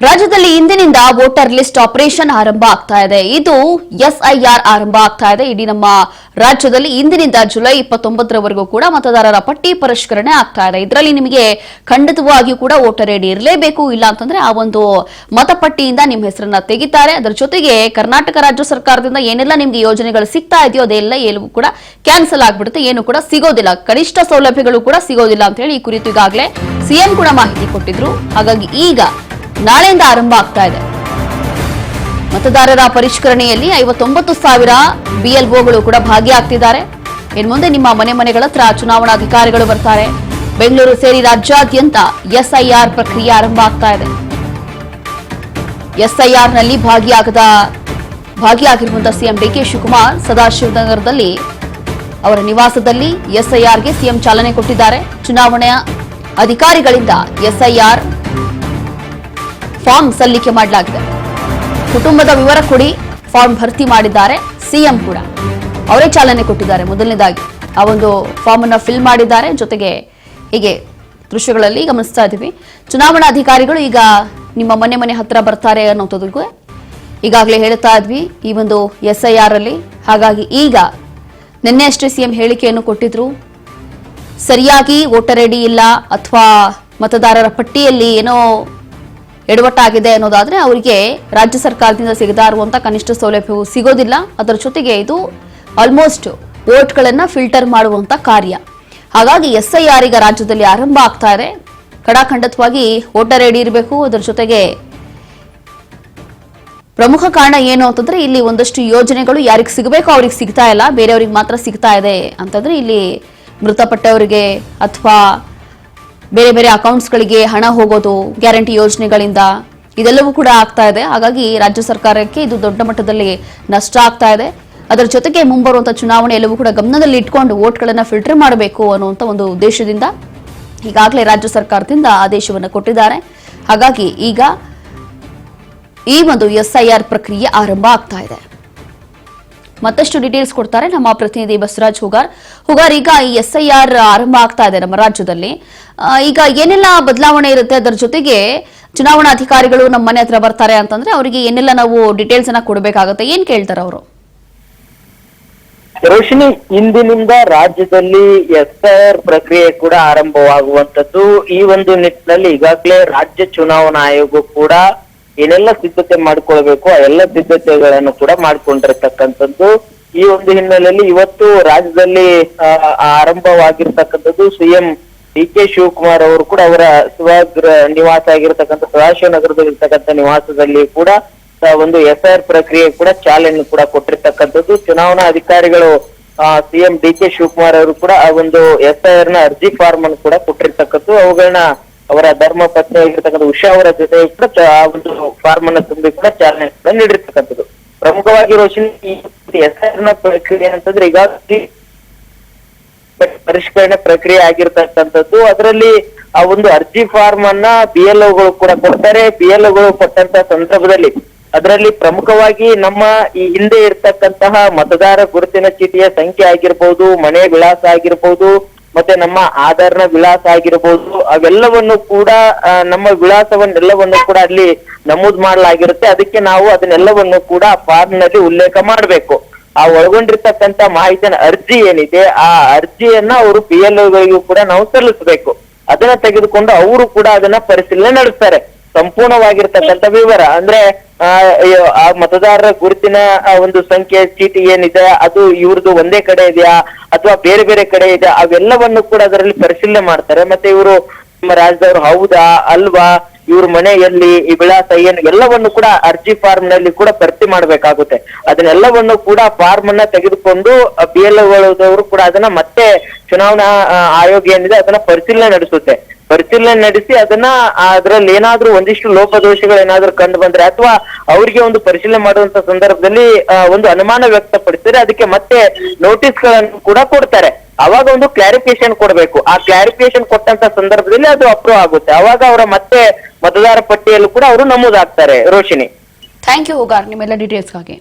ರಾಜ್ಯದಲ್ಲಿ ಇಂದಿನಿಂದ voter list operation ಆರಂಭ ಆಗ್ತಾ ಇದೆ. ಇದು ಎಸ್ಐಆರ್ ಆರಂಭ ಆಗ್ತಾ ಇದೆ. ಇಡೀ ನಮ್ಮ ರಾಜ್ಯದಲ್ಲಿ ಇಂದಿನಿಂದ ಜುಲೈ 29ರವರೆಗೂ ಕೂಡ ಮತದಾರರ ಪಟ್ಟಿ ಪರಿಷ್ಕರಣೆ ಆಗ್ತಾ ಇದೆ. ಇದರಲ್ಲಿ ನಿಮಗೆ ಖಂಡಿತವಾಗಿಯೂ ಕೂಡ ವೋಟರ್ ಐಡಿ ಇರಲೇಬೇಕು. ಇಲ್ಲ ಅಂತಂದ್ರೆ ಆ ಒಂದು ಮತಪಟ್ಟಿಯಿಂದ ನಿಮ್ಮ ಹೆಸರನ್ನ ತೆಗಿತಾರೆ. ಅದರ ಜೊತೆಗೆ ಕರ್ನಾಟಕ ರಾಜ್ಯ ಸರ್ಕಾರದಿಂದ ಏನೆಲ್ಲ ನಿಮಗೆ ಯೋಜನೆಗಳು ಸಿಗ್ತಾ ಇದೆಯೋ ಅದೆಲ್ಲ ಎಲ್ಲವೂ ಕೂಡ ಕ್ಯಾನ್ಸಲ್ ಆಗ್ಬಿಡುತ್ತೆ. ಏನು ಕೂಡ ಸಿಗೋದಿಲ್ಲ, ಕನಿಷ್ಠ ಸೌಲಭ್ಯಗಳು ಕೂಡ ಸಿಗೋದಿಲ್ಲ ಅಂತ ಹೇಳಿ ಈ ಕುರಿತು ಈಗಾಗಲೇ ಸಿಎಂ ಕೂಡ ಮಾಹಿತಿ ಕೊಟ್ಟಿದ್ರು. ಹಾಗಾಗಿ ಈಗ ನಾಳೆಯಿಂದ ಆರಂಭ ಆಗ್ತಾ ಇದೆ. ಮತದಾರರ ಪರಿಷ್ಕರಣೆಯಲ್ಲಿ 59,000 ಬಿಎಲ್ಒಗಳು ಕೂಡ ಭಾಗಿಯಾಗ್ತಿದ್ದಾರೆ. ಇನ್ನು ಮುಂದೆ ನಿಮ್ಮ ಮನೆಗಳ ಹತ್ರ ಚುನಾವಣಾಧಿಕಾರಿಗಳು ಬರ್ತಾರೆ. ಬೆಂಗಳೂರು ಸೇರಿ ರಾಜ್ಯಾದ್ಯಂತ ಎಸ್ಐಆರ್ ಪ್ರಕ್ರಿಯೆ ಆರಂಭ ಆಗ್ತಾ ಇದೆ. ಎಸ್ಐಆರ್ನಲ್ಲಿ ಭಾಗಿಯಾಗಿರುವಂತಹ ಸಿಎಂ ಡಿಕೆ ಶಿವಕುಮಾರ್ ಸದಾಶಿವನಗರದಲ್ಲಿ ಅವರ ನಿವಾಸದಲ್ಲಿ ಎಸ್ಐಆರ್ಗೆ ಸಿಎಂ ಚಾಲನೆ ಕೊಟ್ಟಿದ್ದಾರೆ. ಚುನಾವಣಾ ಅಧಿಕಾರಿಗಳಿಂದ ಎಸ್ಐಆರ್ ಫಾರ್ಮ್ ಸಲ್ಲಿಕೆ ಮಾಡಲಾಗಿದೆ. ಕುಟುಂಬದ ವಿವರ ಕೊಡಿ ಫಾರ್ಮ್ ಭರ್ತಿ ಮಾಡಿದ್ದಾರೆ. ಸಿಎಂ ಕೂಡ ಅವರೇ ಚಾಲನೆ ಕೊಟ್ಟಿದ್ದಾರೆ. ಮೊದಲನೇದಾಗಿ ಆ ಒಂದು ಫಾರ್ಮ್ ಅನ್ನು ಫಿಲ್ ಮಾಡಿದ್ದಾರೆ. ಜೊತೆಗೆ ಹೀಗೆ ದೃಶ್ಯಗಳಲ್ಲಿ ಗಮನಿಸ್ತಾ ಇದ್ದೀವಿ. ಚುನಾವಣಾಧಿಕಾರಿಗಳು ಈಗ ನಿಮ್ಮ ಮನೆ ಹತ್ರ ಬರ್ತಾರೆ ಅನ್ನೋದಕ್ಕೂ ಈಗಾಗಲೇ ಹೇಳ್ತಾ ಇದ್ವಿ ಈ ಒಂದು ಎಸ್ಐಆರ್ ಅಲ್ಲಿ. ಹಾಗಾಗಿ ಈಗ ನಿನ್ನೆ ಅಷ್ಟೇ ಸಿಎಂ ಹೇಳಿಕೆಯನ್ನು ಕೊಟ್ಟಿದ್ರು. ಸರಿಯಾಗಿ ವೋಟರ್ ಐಡಿ ಇಲ್ಲ ಅಥವಾ ಮತದಾರರ ಪಟ್ಟಿಯಲ್ಲಿ ಏನೋ ಎಡವಟ್ಟಾಗಿದೆ ಅನ್ನೋದಾದ್ರೆ ಅವರಿಗೆ ರಾಜ್ಯ ಸರ್ಕಾರದಿಂದ ಸಿಗದಾ ಇರುವಂತಹ ಕನಿಷ್ಠ ಸೌಲಭ್ಯವು ಸಿಗೋದಿಲ್ಲ. ಅದರ ಜೊತೆಗೆ ಇದು ಆಲ್ಮೋಸ್ಟ್ ವೋಟ್ಗಳನ್ನ ಫಿಲ್ಟರ್ ಮಾಡುವಂತ ಕಾರ್ಯ. ಹಾಗಾಗಿ ಎಸ್ಐಆರ್ ಈಗ ರಾಜ್ಯದಲ್ಲಿ ಆರಂಭ ಆಗ್ತಾ ಇದೆ. ಕಡಾಖಂಡಿತವಾಗಿ ವೋಟರ್ ಐಡಿ ಇರಬೇಕು. ಅದರ ಜೊತೆಗೆ ಪ್ರಮುಖ ಕಾರಣ ಏನು ಅಂತಂದ್ರೆ ಇಲ್ಲಿ ಒಂದಷ್ಟು ಯೋಜನೆಗಳು ಯಾರಿಗೆ ಸಿಗಬೇಕು ಅವ್ರಿಗೆ ಸಿಗ್ತಾ ಇಲ್ಲ, ಬೇರೆಯವ್ರಿಗೆ ಮಾತ್ರ ಸಿಗ್ತಾ ಇದೆ ಅಂತಂದ್ರೆ ಇಲ್ಲಿ ಮೃತಪಟ್ಟವರಿಗೆ ಅಥವಾ ಬೇರೆ ಬೇರೆ ಅಕೌಂಟ್ಸ್ಗಳಿಗೆ ಹಣ ಹೋಗೋದು ಗ್ಯಾರಂಟಿ ಯೋಜನೆಗಳಿಂದ ಇದೆಲ್ಲವೂ ಕೂಡ ಆಗ್ತಾ ಇದೆ. ಹಾಗಾಗಿ ರಾಜ್ಯ ಸರ್ಕಾರಕ್ಕೆ ಇದು ದೊಡ್ಡ ಮಟ್ಟದಲ್ಲಿ ನಷ್ಟ ಆಗ್ತಾ ಇದೆ. ಅದರ ಜೊತೆಗೆ ಮುಂಬರುವಂತಹ ಚುನಾವಣೆ ಎಲ್ಲವೂ ಕೂಡ ಗಮನದಲ್ಲಿ ಇಟ್ಕೊಂಡು ವೋಟ್ಗಳನ್ನ ಫಿಲ್ಟರ್ ಮಾಡಬೇಕು ಅನ್ನುವಂಥ ಒಂದು ಉದ್ದೇಶದಿಂದ ಈಗಾಗಲೇ ರಾಜ್ಯ ಸರ್ಕಾರದಿಂದ ಆದೇಶವನ್ನು ಕೊಟ್ಟಿದ್ದಾರೆ. ಹಾಗಾಗಿ ಈಗ ಈ ಒಂದು ಎಸ್ಐಆರ್ ಪ್ರಕ್ರಿಯೆ ಆರಂಭ ಆಗ್ತಾ ಇದೆ. ಮತ್ತಷ್ಟು ಡೀಟೇಲ್ಸ್ ಕೊಡ್ತಾರೆ ನಮ್ಮ ಪ್ರತಿನಿಧಿ ಬಸವರಾಜ್ ಹುಗಾರ್. ಈಗ ಈ ಎಸ್ಐಆರ್ ಆರಂಭ ಆಗ್ತಾ ಇದೆ ನಮ್ಮ ರಾಜ್ಯದಲ್ಲಿ. ಈಗ ಏನೆಲ್ಲ ಬದಲಾವಣೆ ಇರುತ್ತೆ, ಅದರ ಜೊತೆಗೆ ಚುನಾವಣಾ ಅಧಿಕಾರಿಗಳು ನಮ್ಮ ಮನೆ ಹತ್ರ ಬರ್ತಾರೆ ಅಂತಂದ್ರೆ ಅವರಿಗೆ ಏನೆಲ್ಲ ನಾವು ಡೀಟೇಲ್ಸ್ ಅನ್ನ ಕೊಡಬೇಕಾಗುತ್ತೆ, ಏನ್ ಕೇಳ್ತಾರೆ ಅವರು? ರೋಶಿನಿ, ಇಂದಿನಿಂದ ರಾಜ್ಯದಲ್ಲಿ ಎಸ್ಐಆರ್ ಪ್ರಕ್ರಿಯೆ ಕೂಡ ಆರಂಭವಾಗುವಂತದ್ದು. ಈ ಒಂದು ನಿಟ್ಟಿನಲ್ಲಿ ಈಗಾಗಲೇ ರಾಜ್ಯ ಚುನಾವಣಾ ಆಯೋಗ ಕೂಡ ಏನೆಲ್ಲ ಸಿದ್ಧತೆ ಮಾಡ್ಕೊಳ್ಬೇಕು ಆ ಎಲ್ಲ ಸಿದ್ಧತೆಗಳನ್ನು ಕೂಡ ಮಾಡ್ಕೊಂಡಿರ್ತಕ್ಕಂಥದ್ದು. ಈ ಒಂದು ಹಿನ್ನೆಲೆಯಲ್ಲಿ ಇವತ್ತು ರಾಜ್ಯದಲ್ಲಿ ಆರಂಭವಾಗಿರ್ತಕ್ಕಂಥದ್ದು ಸಿಎಂ ಡಿಕೆ ಶಿವಕುಮಾರ್ ಅವರು ಕೂಡ ಅವರ ಸ್ವಗೃಹ ನಿವಾಸ ಆಗಿರ್ತಕ್ಕಂಥ ಸದಾಶಿವನಗರದಲ್ಲಿರ್ತಕ್ಕಂಥ ನಿವಾಸದಲ್ಲಿ ಕೂಡ ಒಂದು ಎಸ್ಐಆರ್ ಪ್ರಕ್ರಿಯೆ ಕೂಡ ಚಾಲನೆ ಕೂಡ ಕೊಟ್ಟಿರ್ತಕ್ಕಂಥದ್ದು. ಚುನಾವಣಾ ಅಧಿಕಾರಿಗಳು ಸಿಎಂ ಡಿಕೆ ಶಿವಕುಮಾರ್ ಅವರು ಕೂಡ ಆ ಒಂದು ಎಸ್ಐಆರ್ ನ ಅರ್ಜಿ ಫಾರ್ಮ್ ಅನ್ನು ಕೂಡ ಕೊಟ್ಟಿರ್ತಕ್ಕಂಥದ್ದು. ಅವುಗಳನ್ನ ಅವರ ಧರ್ಮ ಪತ್ನಿ ಆಗಿರ್ತಕ್ಕಂಥ ಉಷಾ ಅವರ ಜೊತೆ ಕೂಡ ಆ ಒಂದು ಫಾರ್ಮ್ ಅನ್ನ ತುಂಬಿ ಕೂಡ ಚಾಲನೆ ಕೂಡ ನೀಡಿರ್ತಕ್ಕಂಥದ್ದು. ಪ್ರಮುಖವಾಗಿ ರೋಶಿನಿ, ಈ ಎಸ್ಐಆರ್ ನ ಪ್ರಕ್ರಿಯೆ ಅಂತಂದ್ರೆ ಈಗಾಗಲೇ ಪರಿಷ್ಕರಣೆ ಪ್ರಕ್ರಿಯೆ ಆಗಿರ್ತಕ್ಕಂಥದ್ದು. ಅದರಲ್ಲಿ ಆ ಒಂದು ಅರ್ಜಿ ಫಾರ್ಮ್ ಅನ್ನ ಬಿಎಲ್ಒಗಳು ಕೂಡ ಕೊಡ್ತಾರೆ. ಬಿಎಲ್ಒಗಳು ಕೊಟ್ಟಂತ ಸಂದರ್ಭದಲ್ಲಿ ಅದರಲ್ಲಿ ಪ್ರಮುಖವಾಗಿ ನಮ್ಮ ಈ ಹಿಂದೆ ಇರ್ತಕ್ಕಂತಹ ಮತದಾರ ಗುರುತಿನ ಚೀಟಿಯ ಸಂಖ್ಯೆ ಆಗಿರ್ಬೋದು, ಮನೆ ವಿಳಾಸ ಆಗಿರ್ಬೋದು, ಮತ್ತೆ ನಮ್ಮ ಆಧಾರ್ನ ವಿಳಾಸ ಆಗಿರ್ಬೋದು, ಅವೆಲ್ಲವನ್ನು ಕೂಡ ನಮ್ಮ ವಿಳಾಸವನ್ನೆಲ್ಲವನ್ನು ಕೂಡ ಅಲ್ಲಿ ನಮೂದು ಮಾಡಲಾಗಿರುತ್ತೆ. ಅದಕ್ಕೆ ನಾವು ಅದನ್ನೆಲ್ಲವನ್ನು ಕೂಡ ಫಾರ್ಮ್ ನಲ್ಲಿ ಉಲ್ಲೇಖ ಮಾಡಬೇಕು. ಆ ಒಳಗೊಂಡಿರ್ತಕ್ಕಂಥ ಮಾಹಿತಿಯ ಅರ್ಜಿ ಏನಿದೆ ಆ ಅರ್ಜಿಯನ್ನ ಅವರು ಬಿಎಲ್ಒಗಳಿಗೂ ಕೂಡ ನಾವು ಸಲ್ಲಿಸಬೇಕು. ಅದನ್ನ ತೆಗೆದುಕೊಂಡು ಅವರು ಕೂಡ ಅದನ್ನ ಪರಿಶೀಲನೆ ನಡೆಸ್ತಾರೆ. ಸಂಪೂರ್ಣವಾಗಿರ್ತಕ್ಕಂಥ ವಿವರ ಅಂದ್ರೆ ಆ ಮತದಾರರ ಗುರುತಿನ ಒಂದು ಸಂಖ್ಯೆ ಚೀಟಿ ಏನಿದೆ ಅದು ಇವ್ರದ್ದು ಒಂದೇ ಕಡೆ ಇದೆಯಾ ಅಥವಾ ಬೇರೆ ಬೇರೆ ಕಡೆ ಇದೆ, ಅವೆಲ್ಲವನ್ನು ಕೂಡ ಅದರಲ್ಲಿ ಪರಿಶೀಲನೆ ಮಾಡ್ತಾರೆ. ಮತ್ತೆ ಇವರು ನಮ್ಮ ರಾಜ್ಯದವರು ಹೌದಾ ಅಲ್ವಾ, ಇವ್ರ ಮನೆಯಲ್ಲಿ ಈ ವಿಳಾಸ ಏನು ಎಲ್ಲವನ್ನು ಕೂಡ ಅರ್ಜಿ ಫಾರ್ಮ್ ನಲ್ಲಿ ಕೂಡ ಭರ್ತಿ ಮಾಡ್ಬೇಕಾಗುತ್ತೆ. ಅದನ್ನೆಲ್ಲವನ್ನು ಕೂಡ ಫಾರ್ಮ್ ಅನ್ನ ತೆಗೆದುಕೊಂಡು ಬಿಎಲ್ಒಗಳವರು ಕೂಡ ಅದನ್ನ ಮತ್ತೆ ಚುನಾವಣಾ ಆಯೋಗ ಏನಿದೆ ಅದನ್ನ ಪರಿಶೀಲನೆ ನಡೆಸಿ ಅದನ್ನ ಅದ್ರಲ್ಲಿ ಏನಾದ್ರೂ ಒಂದಿಷ್ಟು ಲೋಪದೋಷಗಳು ಏನಾದ್ರೂ ಕಂಡು ಬಂದ್ರೆ ಅಥವಾ ಅವ್ರಿಗೆ ಒಂದು ಪರಿಶೀಲನೆ ಮಾಡುವಂತ ಸಂದರ್ಭದಲ್ಲಿ ಒಂದು ಅನುಮಾನ ವ್ಯಕ್ತಪಡಿಸಿದ್ರೆ ಅದಕ್ಕೆ ಮತ್ತೆ ನೋಟಿಸ್ ಗಳನ್ನು ಕೂಡ ಕೊಡ್ತಾರೆ. ಅವಾಗ ಒಂದು ಕ್ಲಾರಿಫಿಕೇಶನ್ ಕೊಡ್ಬೇಕು. ಆ ಕ್ಲಾರಿಫಿಕೇಶನ್ ಕೊಟ್ಟಂತ ಸಂದರ್ಭದಲ್ಲಿ ಅದು ಅಪ್ರೂವ್ ಆಗುತ್ತೆ. ಅವಾಗ ಅವರ ಮತ್ತೆ ಮತದಾರ ಪಟ್ಟಿಯಲ್ಲೂ ಕೂಡ ಅವರು ನಮೂದಾಗ್ತಾರೆ. ರೋಶಿನಿ, ಥ್ಯಾಂಕ್ ಯು ಹುಗಾರ್ ನಿಮ್ಮೆಲ್ಲ ಡೀಟೇಲ್ಸ್ಗಾಗಿ.